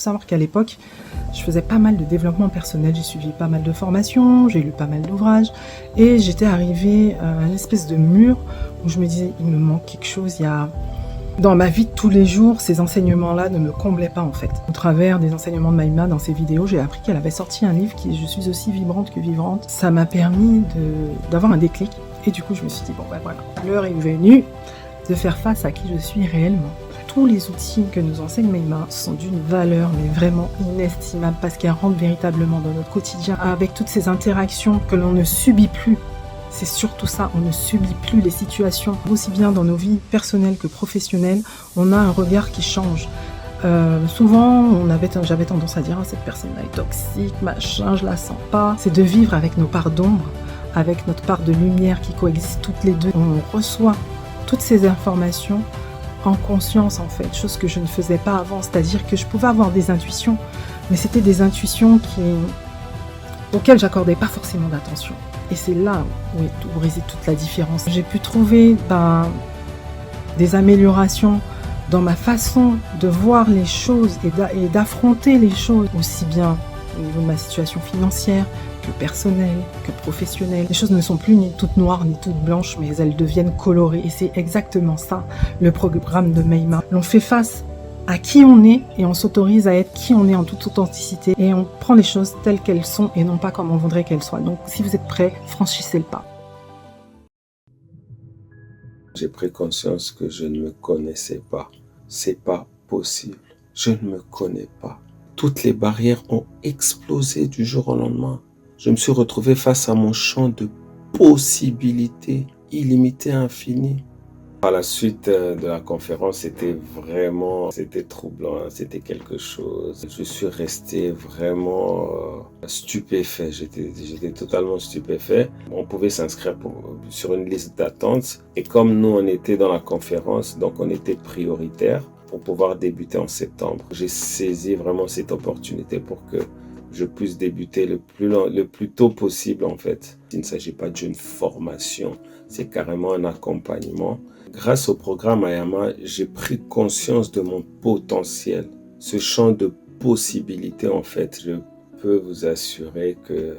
savoir qu'à l'époque, je faisais pas mal de développement personnel, j'ai suivi pas mal de formations, j'ai lu pas mal d'ouvrages et j'étais arrivée à une espèce de mur où je me disais, il me manque quelque chose, Dans ma vie de tous les jours, ces enseignements-là ne me comblaient pas en fait. Au travers des enseignements de Maïma dans ses vidéos, j'ai appris qu'elle avait sorti un livre qui est « Je suis aussi vibrante que vivante ». Ça m'a permis d'avoir un déclic et du coup je me suis dit, bon ben voilà, l'heure est venue de faire face à qui je suis réellement. Tous les outils que nous enseigne Maïma sont d'une valeur mais vraiment inestimable parce qu'elles rentrent véritablement dans notre quotidien avec toutes ces interactions que l'on ne subit plus. C'est surtout ça, on ne subit plus les situations, aussi bien dans nos vies personnelles que professionnelles, on a un regard qui change. Souvent, j'avais tendance à dire cette personne-là est toxique, machin, je la sens pas. C'est de vivre avec nos parts d'ombre, avec notre part de lumière qui coexistent toutes les deux. On reçoit toutes ces informations en conscience en fait, chose que je ne faisais pas avant, c'est-à-dire que je pouvais avoir des intuitions, mais c'était des intuitions auxquelles j'accordais pas forcément d'attention. Et c'est là où réside toute la différence. J'ai pu trouver des améliorations dans ma façon de voir les choses et d'affronter les choses, aussi bien au niveau de ma situation financière que personnelle, que professionnelle. Les choses ne sont plus ni toutes noires ni toutes blanches, mais elles deviennent colorées. Et c'est exactement ça, le programme de Maïma. L'on fait face à qui on est et on s'autorise à être qui on est en toute authenticité et on prend les choses telles qu'elles sont et non pas comme on voudrait qu'elles soient. Donc si vous êtes prêts, franchissez le pas. J'ai pris conscience que je ne me connaissais pas. C'est pas possible. Je ne me connais pas. Toutes les barrières ont explosé du jour au lendemain. Je me suis retrouvé face à mon champ de possibilités illimité, infini. À la suite de la conférence, c'était troublant, c'était quelque chose. Je suis resté vraiment stupéfait, j'étais totalement stupéfait. On pouvait s'inscrire sur une liste d'attente et comme nous, on était dans la conférence, donc on était prioritaire pour pouvoir débuter en septembre. J'ai saisi vraiment cette opportunité pour que je puisse débuter le plus tôt possible en fait. Il ne s'agit pas d'une formation, c'est carrément un accompagnement. Grâce au programme Ayama, j'ai pris conscience de mon potentiel, ce champ de possibilités en fait. Je peux vous assurer que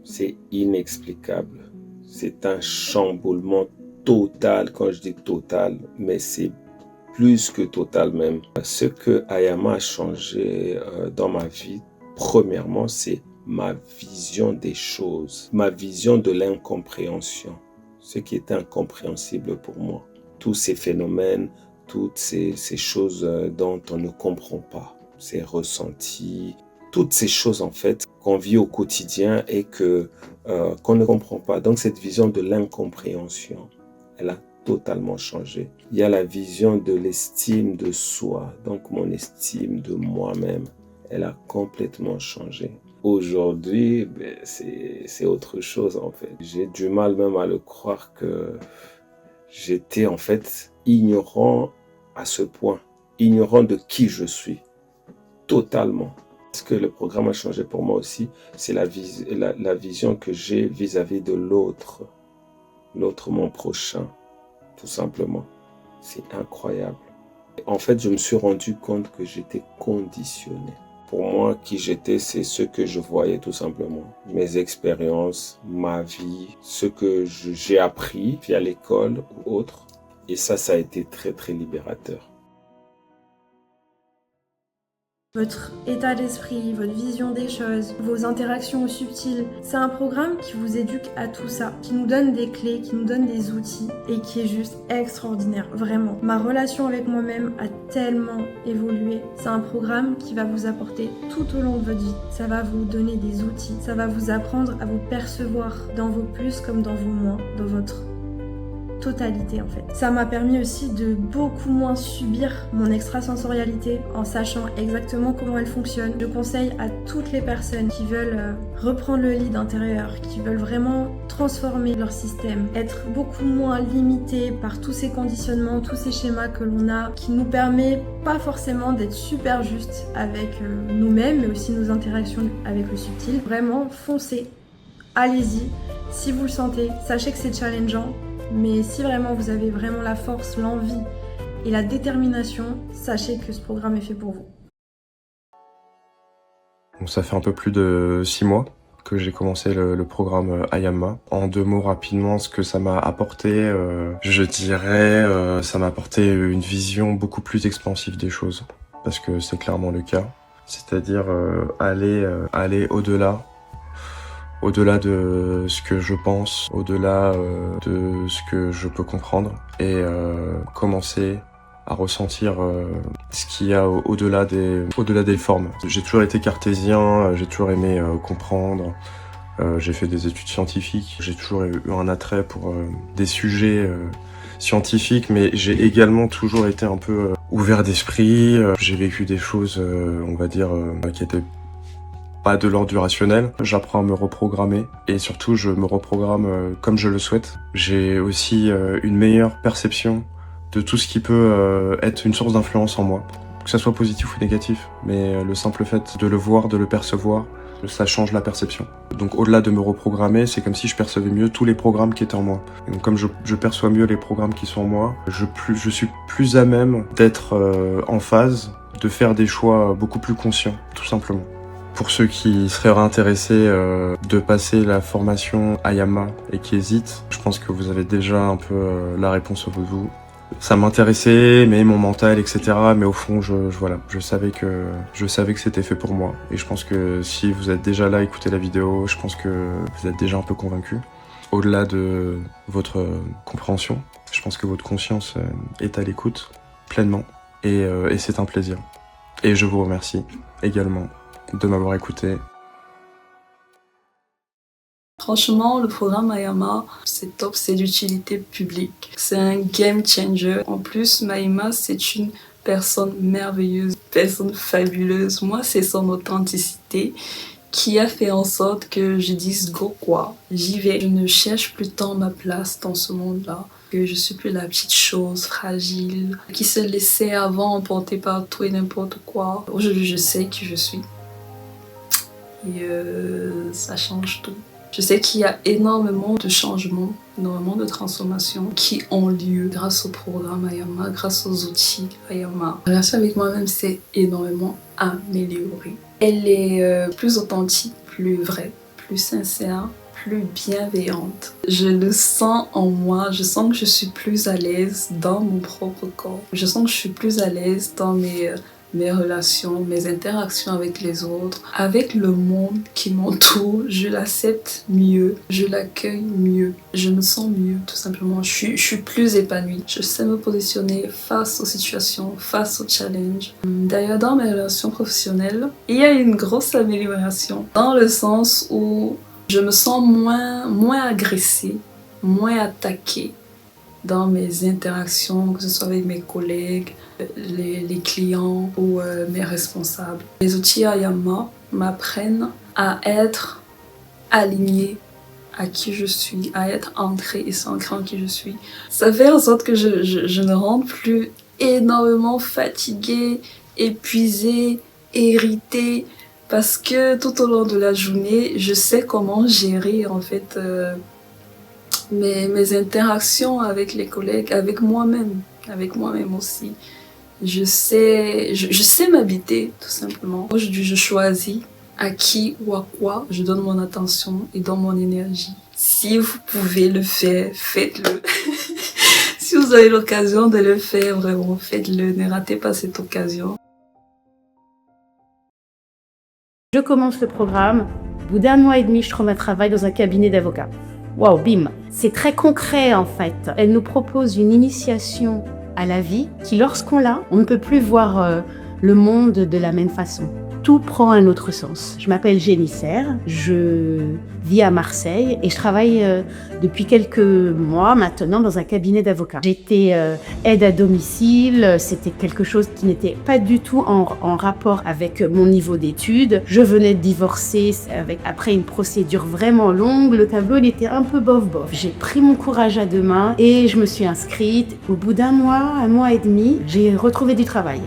c'est inexplicable. C'est un chamboulement total, quand je dis total, mais c'est plus que total même. Ce que Ayama a changé dans ma vie, premièrement, c'est ma vision des choses, ma vision de l'incompréhension, ce qui était incompréhensible pour moi. Tous ces phénomènes, toutes ces choses dont on ne comprend pas, ces ressentis, toutes ces choses en fait qu'on vit au quotidien et qu'on ne comprend pas. Donc cette vision de l'incompréhension, elle a totalement changé. Il y a la vision de l'estime de soi, donc mon estime de moi-même, elle a complètement changé. Aujourd'hui, c'est autre chose en fait. J'ai du mal même à le croire que j'étais en fait ignorant à ce point, ignorant de qui je suis, totalement. Ce que le programme a changé pour moi aussi, c'est la vision que j'ai vis-à-vis de l'autre, mon prochain, tout simplement. C'est incroyable. En fait, je me suis rendu compte que j'étais conditionné. Pour moi, qui j'étais, c'est ce que je voyais tout simplement. Mes expériences, ma vie, ce que j'ai appris via l'école ou autre. Et ça a été très, très libérateur. Votre état d'esprit, votre vision des choses, vos interactions subtiles, c'est un programme qui vous éduque à tout ça, qui nous donne des clés, qui nous donne des outils et qui est juste extraordinaire, vraiment. Ma relation avec moi-même a tellement évolué. C'est un programme qui va vous apporter tout au long de votre vie. Ça va vous donner des outils, ça va vous apprendre à vous percevoir dans vos plus comme dans vos moins, dans votre totalité en fait. Ça m'a permis aussi de beaucoup moins subir mon extrasensorialité en sachant exactement comment elle fonctionne. Je conseille à toutes les personnes qui veulent reprendre le lead intérieur, qui veulent vraiment transformer leur système, être beaucoup moins limitées par tous ces conditionnements, tous ces schémas que l'on a, qui nous permet pas forcément d'être super juste avec nous-mêmes, mais aussi nos interactions avec le subtil. Vraiment, foncez, allez-y. Si vous le sentez, sachez que c'est challengeant. Mais si vraiment vous avez vraiment la force, l'envie et la détermination, sachez que ce programme est fait pour vous. Donc, ça fait un peu plus de 6 mois que j'ai commencé le programme Ayama. En 2 mots rapidement, ce que ça m'a apporté, je dirais, ça m'a apporté une vision beaucoup plus expansive des choses, parce que c'est clairement le cas. C'est-à-dire aller au-delà de ce que je pense, au-delà de ce que je peux comprendre, et commencer à ressentir ce qu'il y a au-delà des formes. J'ai toujours été cartésien, j'ai toujours aimé comprendre. J'ai fait des études scientifiques, j'ai toujours eu un attrait pour des sujets scientifiques, mais j'ai également toujours été un peu ouvert d'esprit. J'ai vécu des choses, on va dire, qui étaient pas de l'ordre du rationnel. J'apprends à me reprogrammer, et surtout je me reprogramme comme je le souhaite. J'ai aussi une meilleure perception de tout ce qui peut être une source d'influence en moi, que ça soit positif ou négatif, mais le simple fait de le voir, de le percevoir, ça change la perception. Donc au-delà de me reprogrammer, c'est comme si je percevais mieux tous les programmes qui étaient en moi. Et donc comme je perçois mieux les programmes qui sont en moi, je suis plus à même d'être en phase, de faire des choix beaucoup plus conscients, tout simplement. Pour ceux qui seraient intéressés de passer la formation Ayama et qui hésitent, je pense que vous avez déjà un peu la réponse au bout de vous. Ça m'intéressait, mais mon mental, etc. Mais au fond, je savais que c'était fait pour moi. Et je pense que si vous êtes déjà là à écouter la vidéo, je pense que vous êtes déjà un peu convaincu. Au-delà de votre compréhension, je pense que votre conscience est à l'écoute pleinement. Et c'est un plaisir. Et je vous remercie également de m'avoir écouté. Franchement, le programme Ayama, c'est top, c'est d'utilité publique. C'est un game changer. En plus, Maïma, c'est une personne merveilleuse, personne fabuleuse. Moi, c'est son authenticité qui a fait en sorte que je dise go quoi. J'y vais. Je ne cherche plus tant ma place dans ce monde-là. Que je suis plus la petite chose fragile qui se laissait avant emporter par tout et n'importe quoi. Aujourd'hui, je sais qui je suis. Et ça change tout. Je sais qu'il y a énormément de changements, énormément de transformations qui ont lieu grâce au programme Ayama, grâce aux outils Ayama. La relation avec moi-même s'est énormément améliorée. Elle est plus authentique, plus vraie, plus sincère, plus bienveillante. Je le sens en moi, je sens que je suis plus à l'aise dans mon propre corps. Je sens que je suis plus à l'aise dans mes relations, mes interactions avec les autres, avec le monde qui m'entoure. Je l'accepte mieux, je l'accueille mieux, je me sens mieux tout simplement. Je suis plus épanouie, je sais me positionner face aux situations, face aux challenges. D'ailleurs, dans mes relations professionnelles, il y a une grosse amélioration dans le sens où je me sens moins agressée, moins attaquée dans mes interactions, que ce soit avec mes collègues, les clients ou mes responsables. Les outils Ayama m'apprennent à être alignée à qui je suis, à être ancrée et s'ancrer en qui je suis. Ça fait en sorte que je ne rentre plus énormément fatiguée, épuisée, irritée, parce que tout au long de la journée, je sais comment gérer en fait mes interactions avec les collègues, avec moi-même aussi. Je sais m'habiter, tout simplement. Aujourd'hui, je choisis à qui ou à quoi je donne mon attention et donne mon énergie. Si vous pouvez le faire, faites-le. Si vous avez l'occasion de le faire, vraiment, faites-le. Ne ratez pas cette occasion. Je commence le programme. Au bout d'1 mois et demi, je trouve un travail dans un cabinet d'avocat. Waouh, bim! C'est très concret en fait. Elle nous propose une initiation à la vie qui, lorsqu'on l'a, on ne peut plus voir le monde de la même façon. Tout prend un autre sens. Je m'appelle Génissaire, je vis à Marseille et je travaille depuis quelques mois maintenant dans un cabinet d'avocats. J'étais aide à domicile, c'était quelque chose qui n'était pas du tout en rapport avec mon niveau d'études. Je venais de divorcer après une procédure vraiment longue, le tableau il était un peu bof-bof. J'ai pris mon courage à 2 mains et je me suis inscrite. Au bout d'1 mois et demi, j'ai retrouvé du travail.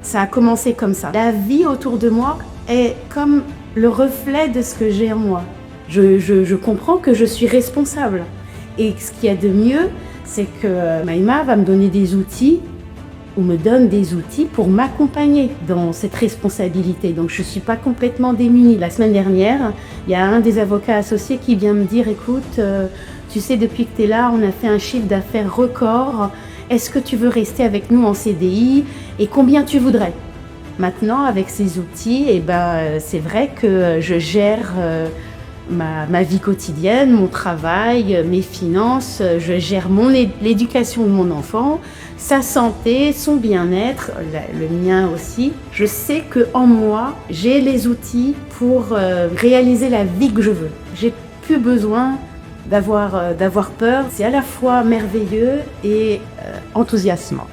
Ça a commencé comme ça. La vie autour de moi est comme le reflet de ce que j'ai en moi. Je comprends que je suis responsable. Et ce qu'il y a de mieux, c'est que Maïma va me donner des outils ou me donne des outils pour m'accompagner dans cette responsabilité. Donc je ne suis pas complètement démunie. La semaine dernière, il y a un des avocats associés qui vient me dire, écoute, tu sais, depuis que tu es là, on a fait un chiffre d'affaires record. Est-ce que tu veux rester avec nous en CDI et combien tu voudrais ? Maintenant, avec ces outils, c'est vrai que je gère ma vie quotidienne, mon travail, mes finances, je gère l'éducation de mon enfant, sa santé, son bien-être, le mien aussi. Je sais qu'en moi, j'ai les outils pour réaliser la vie que je veux. J'ai plus besoin d'avoir peur. C'est à la fois merveilleux et enthousiasmant.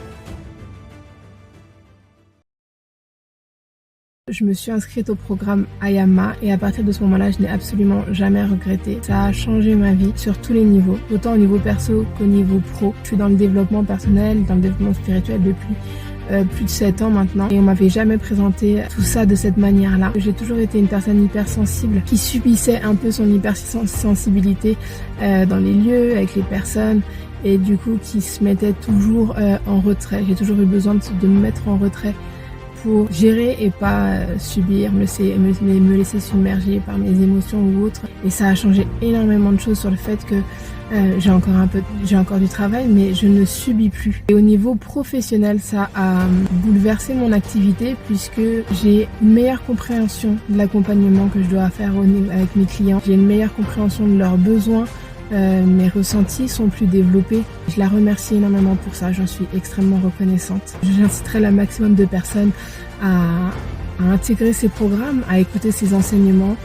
Je me suis inscrite au programme Ayama et à partir de ce moment-là, je n'ai absolument jamais regretté. Ça a changé ma vie sur tous les niveaux, autant au niveau perso qu'au niveau pro. Je suis dans le développement personnel, dans le développement spirituel depuis plus de 7 ans maintenant et on m'avait jamais présenté tout ça de cette manière-là. J'ai toujours été une personne hypersensible qui subissait un peu son hypersensibilité dans les lieux, avec les personnes et du coup qui se mettait toujours en retrait. J'ai toujours eu besoin de me mettre en retrait pour gérer et pas subir, me laisser submerger par mes émotions ou autres. Et ça a changé énormément de choses sur le fait que j'ai encore du travail, mais je ne subis plus. Et au niveau professionnel, ça a bouleversé mon activité puisque j'ai une meilleure compréhension de l'accompagnement que je dois faire avec mes clients. J'ai une meilleure compréhension de leurs besoins. Mes ressentis sont plus développés. Je la remercie énormément pour ça, j'en suis extrêmement reconnaissante. J'inciterai le maximum de personnes à intégrer ces programmes, à écouter ces enseignements